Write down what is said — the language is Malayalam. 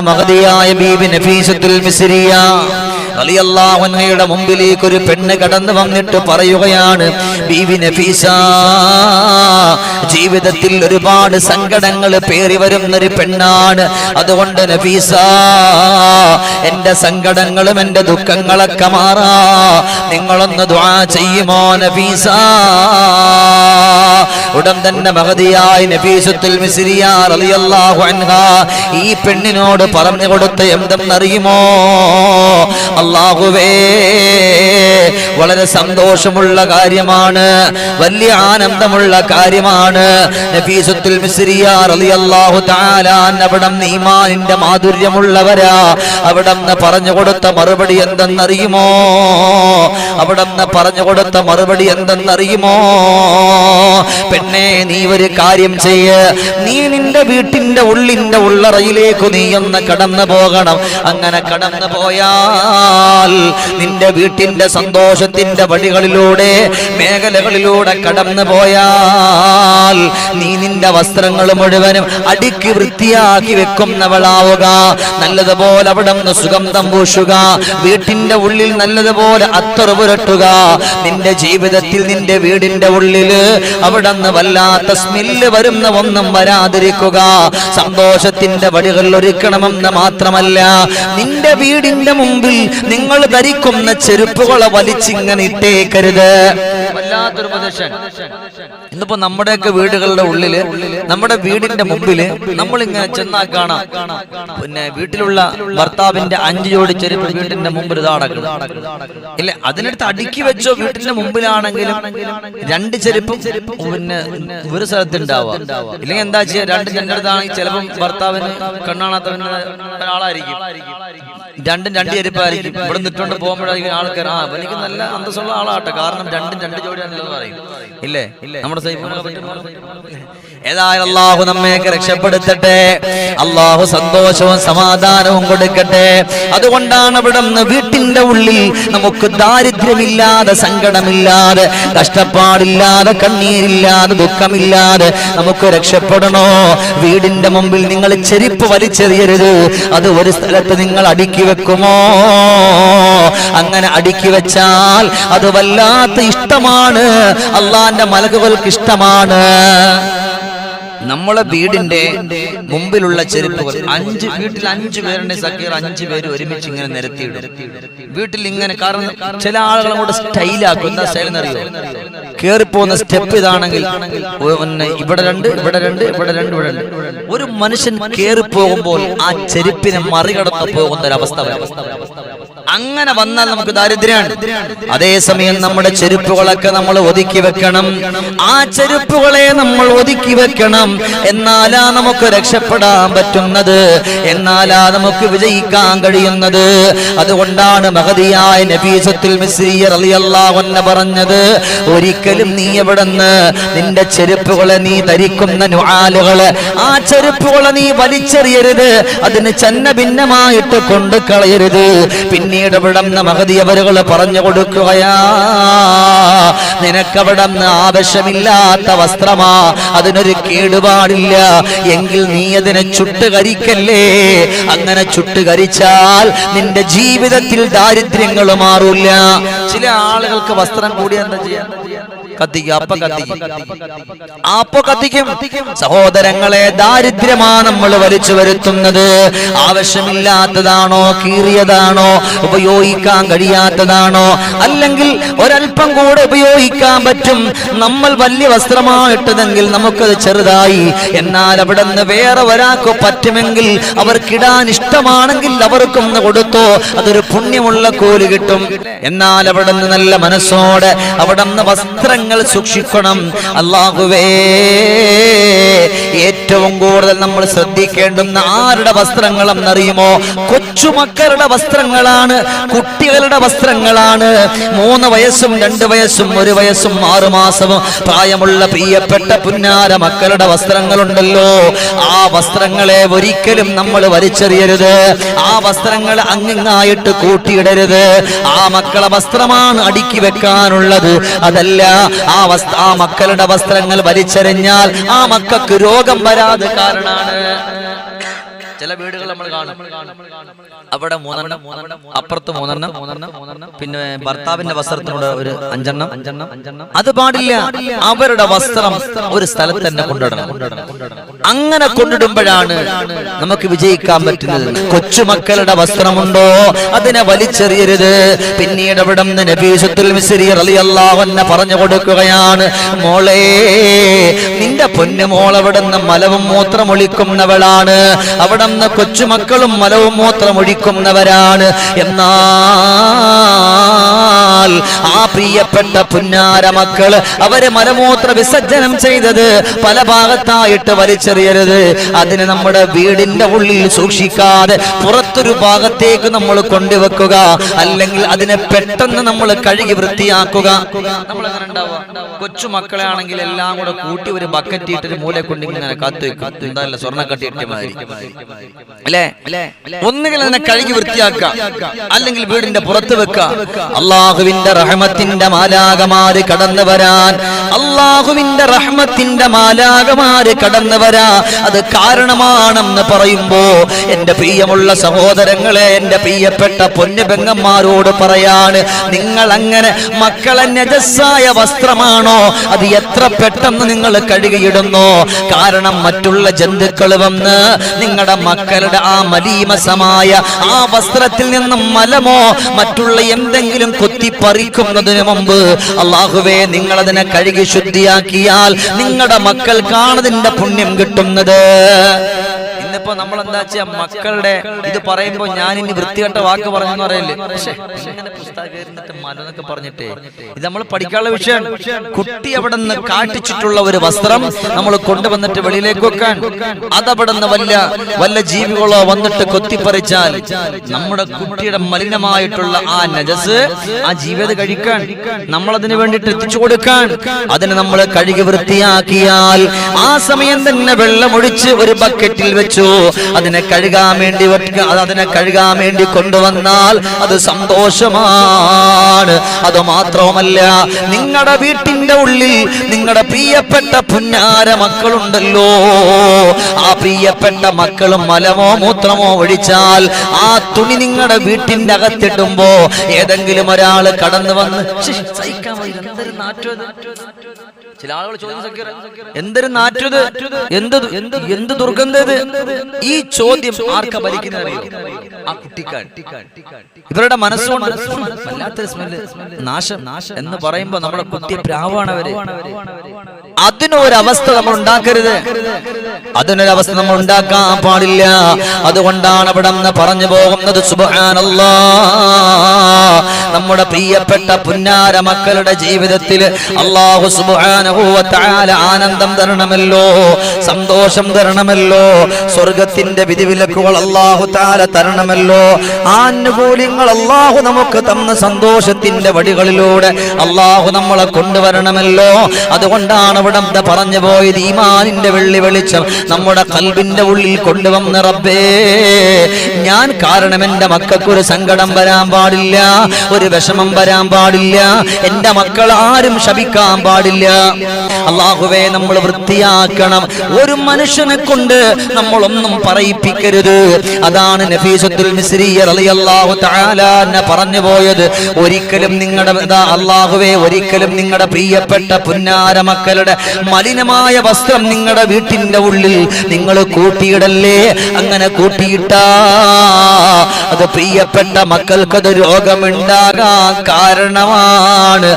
മഹദിയായ ബീബി നഫീസത്തുൽ മിസ്രിയ റളിയല്ലാഹു അൻഹയുടെ മുമ്പിലേക്ക് ഒരു പെണ്ണ് കടന്നു വന്നിട്ട് പറയുകയാണ്, ബീബി നഫീസ, ജീവിതത്തിൽ ഒരുപാട് സങ്കടങ്ങൾ പേറി വരുന്നൊരു പെണ്ണാണ്. അതുകൊണ്ട് നഫീസ, എന്റെ സങ്കടങ്ങളും എന്റെ ദുഃഖങ്ങളൊക്കെ മാറാ നിങ്ങളൊന്ന് ദുആ ചെയ്യുമോ നഫീസ? ഉടൻ തന്നെ മഹദിയായ നഫീസത്തുൽ മിസ്രിയ റളിയല്ലാഹു അൻഹാ ഈ പെണ്ണിനോട് പറഞ്ഞു കൊടുത്ത എന്തെന്നറിയുമോ? അല്ലാഹുവേ, വളരെ സന്തോഷമുള്ള കാര്യമാണ്, വലിയ ആനന്ദമുള്ള കാര്യമാണ്. നഫീസത്തുൽ മിസ്രിയ റളിയല്ലാഹു തആല അവിടുന്ന് ഈമാനിന്റെ മാധുര്യമുള്ളവരാ. അവിടുന്ന് പറഞ്ഞു കൊടുത്ത മറുപടി എന്തെന്നറിയുമോ? അവിടുന്ന് പറഞ്ഞു കൊടുത്ത മറുപടി എന്തെന്നറിയുമോ? പെണ്ണേ, നീ ഒരു കാര്യം ചെയ്യ്, നീ നിന്റെ വീട്ടിന്റെ ഉള്ളറയിലേക്ക് നീ ഒന്ന് കടന്നു പോകണം. അങ്ങനെ കടന്നു പോയാൽ നിന്റെ വീട്ടിന്റെ സന്തോഷത്തിന്റെ വഴികളിലൂടെ മേഖലകളിലൂടെ കടന്നു പോയാൽ നീ നിന്റെ വസ്ത്രങ്ങൾ മുഴുവനും അടുക്കി വൃത്തിയാക്കി വെക്കുന്നവളാവുക. നല്ലതുപോലെ അവിടെ നിന്ന് സുഗന്ധം പൂശുക, വീട്ടിന്റെ ഉള്ളിൽ നല്ലതുപോലെ അത്തറ് പുരട്ടുക. നിന്റെ ജീവിതത്തിൽ നിന്റെ വീടിന്റെ ഉള്ളില് അവിടെ നിന്ന് വല്ലാത്ത സ്മെല്ല് വരുന്ന ഒന്നും വരാതിരിക്കുക. സന്തോഷത്തിന്റെ വഴികൾ ഒരുക്കണമെന്ന് മാത്രമല്ല, നിന്റെ വീടിന്റെ മുമ്പിൽ നിങ്ങൾ ധരിക്കുന്ന ചെരുപ്പുകളെ വലിച്ചിങ്ങനെ ഇട്ടേക്കരുത്. വല്ലാത്തൊരു ഉപദേശം. ഇന്നിപ്പോ നമ്മുടെയൊക്കെ വീടുകളുടെ ഉള്ളില്, നമ്മുടെ വീടിന്റെ മുമ്പില് നമ്മളിങ്ങനെ ചെന്നാൽ കാണാം, പിന്നെ വീട്ടിലുള്ള ഭർത്താവിന്റെ 5 ജോഡി ചെരുപ്പ് വീട്ടിന്റെ മുമ്പിൽ ഇതാടക്കും ഇല്ല, അതിനടുത്ത് അടുക്കി വെച്ചോ. വീട്ടിന്റെ മുമ്പിലാണെങ്കിലും 2 ചെരുപ്പും പിന്നെ ഒരു സ്ഥലത്തുണ്ടാവുക. ഇല്ലെങ്കിൽ എന്താ ചെയ്യാ, 2 ചെണ്ടടുത്താണെങ്കിൽ ചിലപ്പം ഭർത്താവിന് കണ്ണാണാത്ത ഒരാളായിരിക്കും, 2 ചെരുപ്പായിരിക്കും. ഇവിടെ നിട്ടുകൊണ്ട് പോകുമ്പോഴായിരിക്കും ആൾക്കാർ എനിക്ക് നല്ല അന്തസ്സുള്ള ആളാട്ടെ, കാരണം 2 ജോഡിയാണല്ലോ പറയും. ഇല്ലേ, നമ്മുടെ ഏതായാലും അല്ലാഹു നമ്മയൊക്കെ രക്ഷപ്പെടുത്തട്ടെ. അല്ലാഹു സന്തോഷവും സമാധാനവും കൊടുക്കട്ടെ. അതുകൊണ്ടാണ് ഇവിടെ വീട്ടിന്റെ ഉള്ളിൽ നമുക്ക് ദാരിദ്ര്യമില്ലാതെ, സങ്കടമില്ലാതെ, കഷ്ടപ്പാടില്ലാതെ, കണ്ണീരില്ലാതെ, ദുഃഖമില്ലാതെ നമുക്ക് രക്ഷപ്പെടണോ? വീടിന്റെ മുമ്പിൽ നിങ്ങൾ ചെരുപ്പ് വലിച്ചെറിയരുത്. അത് ഒരു സ്ഥലത്ത് നിങ്ങൾ അടുക്കി വെക്കുമോ? അങ്ങനെ അടുക്കി വെച്ചാൽ അത് വല്ലാത്ത ഇഷ്ടമാണ്, അള്ളാന്റെ മലക്കുകൾക്ക് ഇഷ്ടമാണ്. നമ്മളെ വീടിന്റെ മുമ്പിലുള്ള ചെരുപ്പുകൾ വീട്ടിൽ 5 പേരുടെ സക്കീർ 5 പേര് ഒരുമിച്ച് ഇങ്ങനെ നിരത്തിയിടും വീട്ടിൽ ഇങ്ങനെ. കാരണം ചില ആളുകൾ അങ്ങോട്ട് സ്റ്റൈലാക്കും. എന്താ സ്റ്റൈൽ എന്നറിയോ? കേറിപ്പോകുന്ന സ്റ്റെപ്പ് ഇതാണെങ്കിൽ ഇവിടെ 2, ഇവിടെ 2, ഇവിടെ 2, ഇവിടെ 2. ഒരു മനുഷ്യൻ കേറിപ്പോകുമ്പോൾ ആ ചെരുപ്പിനെ മറികടന്ന് പോകുന്നൊരവസ്ഥ വരും. അങ്ങനെ വന്നാൽ നമുക്ക് ദാരിദ്ര്യമാണ്. അതേസമയം നമ്മുടെ ചെരുപ്പുകളൊക്കെ നമ്മൾ ഒതുക്കി വെക്കണം. ആ ചെരുപ്പുകളെ നമ്മൾ ഒതുക്കി വെക്കണം. എന്നാലാ നമുക്ക് രക്ഷപ്പെടാൻ പറ്റുന്നത്, എന്നാലാ നമുക്ക് വിജയിക്കാൻ കഴിയുന്നത്. അതുകൊണ്ടാണ് മഹദിയായ നഫീസത്തുൽ മിസ്രിയ റളിയല്ലാഹു അൻഹ പറഞ്ഞത്, ഒരിക്കലും നീ എവിടെന്ന് നിന്റെ ചെരുപ്പുകളെ, നീ ധരിക്കുന്ന നുആലുകള്, ആ ചെരുപ്പുകളെ നീ വലിച്ചെറിയരുത്. അതിന് ചന്ന ഭിന്നമായിട്ട് കൊണ്ടു കളയരുത്. പിന്നീട് ഇവിടുന്ന് മഹദിയവരുകൾ പറഞ്ഞു കൊടുക്കുകയാ, നിനക്കവിടുന്ന് ആവശ്യമില്ലാത്ത വസ്ത്രമാ, അതിനൊരു കേടുപാടില്ല, എങ്കിൽ നീ അതിനെ ചുട്ടുകരിക്കല്ലേ. അങ്ങനെ ചുട്ടുകരിച്ചാൽ നിന്റെ ജീവിതത്തിൽ ദാരിദ്ര്യങ്ങൾ മാറൂല. ചില ആളുകൾക്ക് വസ്ത്രം കൂടി എന്താ ചെയ്യാൻ കത്തിക്കും. സഹോദരങ്ങളെ, ദാരിദ്ര്യമാണ് നമ്മൾ വലിച്ചു വരുത്തുന്നത്. ആവശ്യമില്ലാത്തതാണോ, കീറിയതാണോ, ഉപയോഗിക്കാൻ കഴിയാത്തതാണോ, അല്ലെങ്കിൽ ഒരൽപ്പം കൂടെ ഉപയോഗിക്കാൻ പറ്റും. നമ്മൾ വലിയ വസ്ത്രമായിട്ടതെങ്കിൽ നമുക്കത് ചെറുതായി, എന്നാൽ അവിടെ നിന്ന് വേറെ ഒരാൾക്ക് പറ്റുമെങ്കിൽ, അവർക്കിടാൻ ഇഷ്ടമാണെങ്കിൽ അവർക്കൊന്ന് കൊടുത്തോ, അതൊരു പുണ്യമുള്ള കൂലി കിട്ടും. എന്നാൽ അവിടെ നിന്ന് നല്ല മനസ്സോടെ അവിടെ നിന്ന് വസ്ത്രങ്ങൾ സൂക്ഷിക്കണം. അല്ലാഹുവേ, ഏറ്റവും കൂടുതൽ നമ്മൾ ശ്രദ്ധിക്കേണ്ടുന്ന ആരുടെ വസ്ത്രങ്ങളെന്നറിയുമോ? കൊച്ചുമക്കളുടെ വസ്ത്രങ്ങളാണ്, കുട്ടികളുടെ വസ്ത്രങ്ങളാണ്. 3 വയസ്സും 2 വയസ്സും 1 വയസ്സും 6 മാസവും പ്രായമുള്ള പ്രിയപ്പെട്ട പുന്നാര മക്കളുടെ വസ്ത്രങ്ങളുണ്ടല്ലോ, ആ വസ്ത്രങ്ങളെ ഒരിക്കലും നമ്മൾ വലിച്ചെറിയരുത്. ആ വസ്ത്രങ്ങൾ അങ്ങിങ്ങായിട്ട് കൂട്ടിയിടരുത്. ആ മക്കളെ വസ്ത്രമാണ് അടുക്കി വെക്കാനുള്ളത്. അതല്ല, ആ മക്കളുടെ വസ്ത്രങ്ങൾ വലിച്ചെറിഞ്ഞാൽ ആ മക്കൾക്ക് രോഗം വരാതെ കാരണമാണ്. ചില വീടുകൾ നമ്മൾ കാണും, അവിടെ 3 അപ്പുറത്ത് 3, പിന്നെ ഭർത്താവിന്റെ വസ്ത്രത്തിനോട് ഒരു 5. അത് പാടില്ല. അവരുടെ വസ്ത്രം ഒരു സ്ഥലത്ത് തന്നെ കൊണ്ടിടണം. അങ്ങനെ കൊണ്ടിടുമ്പോഴാണ് നമുക്ക് വിജയിക്കാൻ പറ്റുന്നത്. കൊച്ചുമക്കളുടെ വസ്ത്രമുണ്ടോ അതിനെ വലിച്ചെറിയരുത്. പിന്നീട് അവിടെ നബീസുൽ മിസ്രി റളിയല്ലാഹു അൻഹു പറഞ്ഞു കൊടുക്കുകയാണ്, മോളെ നിന്റെ പൊന്നുമോൾ അവിടുന്ന് മലവും മൂത്രമൊഴിക്കുന്നവളാണ്, അവിടുന്ന് കൊച്ചുമക്കളും മലവും മൂത്രമൊഴിക്കുന്നവരാണ്. എന്നാൽ ആ പ്രിയപ്പെട്ട പുന്നാര മക്കള് അവര് മലമൂത്ര വിസർജനം ചെയ്തത് പല ഭാഗത്തായിട്ട് വലിച്ചെറിയരുത്. അതിന് നമ്മുടെ വീടിന്റെ ഉള്ളിൽ സൂക്ഷിക്കാതെ പുറത്തൊരു ഭാഗത്തേക്ക് നമ്മൾ കൊണ്ടുവെക്കുക, അല്ലെങ്കിൽ അതിനെ പെട്ടെന്ന് നമ്മൾ കഴുകി വൃത്തിയാക്കുക. നമ്മൾ അങ്ങനെ ഉണ്ടാവുക, കൊച്ചു മക്കളെ ആണെങ്കിൽ എല്ലാം കൂടെ കൂട്ടി ഒരു ബക്കറ്റ് ഇട്ടൊരു മൂല കൊണ്ട് ഇങ്ങനെ കാത്തു വെക്കും. എന്തായാലും സ്വർണ്ണ കട്ടിയിട്ടമാതിരി അല്ലേ? ഒന്നുകിൽ അതിനെ കഴുകി വൃത്തിയാക്കുക, അല്ലെങ്കിൽ വീടിന്റെ പുറത്ത് വെക്കുക. അള്ളാഹുവിന്റെ റഹ്മത്തിന്റെ മാലാകമാര് കടന്നു വരാൻ, അള്ളാഹുവിന്റെ റഹ്മത്തിന്റെ മാലാകമാര് കടന്നു വരാ അത് കാരണമാണെന്ന് പറയുമ്പോ എന്റെ പ്രിയമുള്ള സഹോദരങ്ങളെ, എന്റെ പ്രിയപ്പെട്ട പൊന്നു പെങ്ങന്മാരോട് പറയാണ്, നിങ്ങൾ അങ്ങനെ മക്കളെ നജസ്സായ വസ്ത്രമാണോ അത് എത്ര പെട്ടെന്ന് നിങ്ങൾ കഴുകിയിടുന്നു. കാരണം മറ്റുള്ള ജന്തുക്കൾ വന്ന് നിങ്ങളുടെ മക്കളുടെ ആ മലീമസമായ ആ വസ്ത്രത്തിൽ നിന്നും മലമോ മറ്റുള്ള എന്തെങ്കിലും കൊത്തിപ്പറിക്കുന്നതിന് മുമ്പ് അല്ലാഹുവേ നിങ്ങൾ അതിനെ കഴുകി ശുദ്ധിയാക്കിയാൽ നിങ്ങളുടെ മക്കൾക്കാണ് അതിന്റെ പുണ്യം കിട്ടുന്നത്. ഇന്നിപ്പോ നമ്മൾ എന്താ വെച്ചാ മക്കളുടെ ഇത് പറയുമ്പോ ഞാൻ ഇനി വൃത്തികെട്ട വാക്ക് പറഞ്ഞെന്ന് പറയല്ലേ, പക്ഷേ ഇങ്ങനെ പുസ്തകം മലന്നൊക്കെ പറഞ്ഞിട്ടേ ഇത് നമ്മൾ പഠിക്കാനുള്ള വിഷയമാണ്. കുട്ടി അവിടെ നിന്ന് കാട്ടിച്ചിട്ടുള്ള ഒരു വസ്ത്രം നമ്മൾ കൊണ്ടുവന്നിട്ട് വെളിയിലേക്ക് വെക്കാൻ, അതവിടെ നിന്ന് വല്ല ജീവികളോ വന്നിട്ട് കൊത്തിപ്പറിച്ചാൽ നമ്മുടെ കുട്ടിയുടെ മലിനമായിട്ടുള്ള ആ നജസ് ആ ജീവിത കഴിക്കാൻ നമ്മൾ അതിന് വേണ്ടിട്ട് എത്തിച്ചു കൊടുക്കാൻ, അതിനെ നമ്മൾ കഴുകി വൃത്തിയാക്കിയാൽ ആ സമയം തന്നെ വെള്ളമൊഴിച്ച് ഒരു ബക്കറ്റിൽ വെച്ചു അതിനെ കഴുകാൻ വേണ്ടി കൊണ്ടുവന്നാൽ അത് സന്തോഷമാണ്. അത് മാത്രവുമല്ല, നിങ്ങളുടെ വീട്ടിന്റെ ഉള്ളിൽ നിങ്ങളുടെ പ്രിയപ്പെട്ട പുന്നാര മക്കളുണ്ടല്ലോ, ആ പ്രിയപ്പെട്ട മക്കളും മലമോ മൂത്രമോ ഒഴിച്ചാൽ ആ തുണി നിങ്ങളുടെ വീട്ടിന്റെ അകത്തിടുമ്പോ ഏതെങ്കിലും ഒരാൾ കടന്നു വന്ന് ചില ആളുകൾ ചോദിച്ചു, എന്തൊരു നാറ്റത്, എന്ത് ദുർഗന്ധത്. ഈ ചോദ്യം ആർക്കാ ഭരിക്കുന്നത്? ആ കുട്ടിക്കാർ. ഇവരുടെ മനസ്സുകൊണ്ട് വല്ലാത്തൊരു സ്മെല്ല്, നാശം എന്ന് പറയുമ്പോ നമ്മുടെ കുട്ടിയെ പ്രാവാണ് അവര്. അതിനൊരവസ്ഥ നമ്മൾ ഉണ്ടാക്കരുത്, അതിനൊരവസ്ഥ നമ്മൾ ഉണ്ടാക്കാൻ പാടില്ല. അതുകൊണ്ടാണ് അവിടെ നിന്ന് പറഞ്ഞു പോകുന്നത്, സുബ്ഹാനല്ലാഹ്, നമ്മുടെ പ്രിയപ്പെട്ട പുന്നാര മക്കളുടെ ജീവിതത്തിൽ അല്ലാഹു സുബ്ഹാനഹു വ തആല ആനന്ദം തരണമല്ലോ, സന്തോഷം തരണമല്ലോ, സ്വർഗത്തിന്റെ വിധിവിലക്കുകൾ അല്ലാഹു തആല തരണമല്ലോ, ആനുകൂല്യങ്ങൾ അല്ലാഹു നമുക്ക് തന്ന സന്തോഷത്തിന്റെ വഴികളിലൂടെ അല്ലാഹു നമ്മളെ കൊണ്ടുവരണമല്ലോ. അതുകൊണ്ടാണ് അവിടെ പറഞ്ഞു പോയത്, ഈമാനിന്റെ വെള്ളി വെളിച്ചം നമ്മുടെ ഖൽബിന്റെ ഉള്ളിൽ കൊണ്ടുവന്ന റബ്ബേ, ഞാൻ കാരണം എന്റെ മക്കൾക്കൊരു സങ്കടം വരാൻ പാടില്ല, ഒരു വിഷമം വരാൻ പാടില്ല, എന്റെ മക്കൾ ആരും ശപിക്കാൻ പാടില്ല. അല്ലാഹുവേ, നമ്മൾ വൃത്തിയാക്കണം. ഒരു മനുഷ്യനെ കൊണ്ട് നമ്മളൊന്നും പറയിപ്പിക്കരുത്. അതാണ് നഫീസത്തുൽ മിസ്രി റളിയല്ലാഹു തആല പറഞ്ഞു പോയത്. ഒരിക്കലും നിങ്ങളുടെ അല്ലാഹുവേ, ഒരിക്കലും നിങ്ങളുടെ പ്രിയപ്പെട്ട പുന്നാര മക്കളുടെ മലിനമായ വസ്ത്രം നിങ്ങളുടെ വീട്ടിന്റെ ഉള്ളിൽ നിങ്ങൾ കൂട്ടിയിടല്ലേ. അങ്ങനെ കൂട്ടിയിട്ടാ അത് പ്രിയപ്പെട്ട മക്കൾക്കത് രോഗമുണ്ടാകാൻ കാരണമാണ്.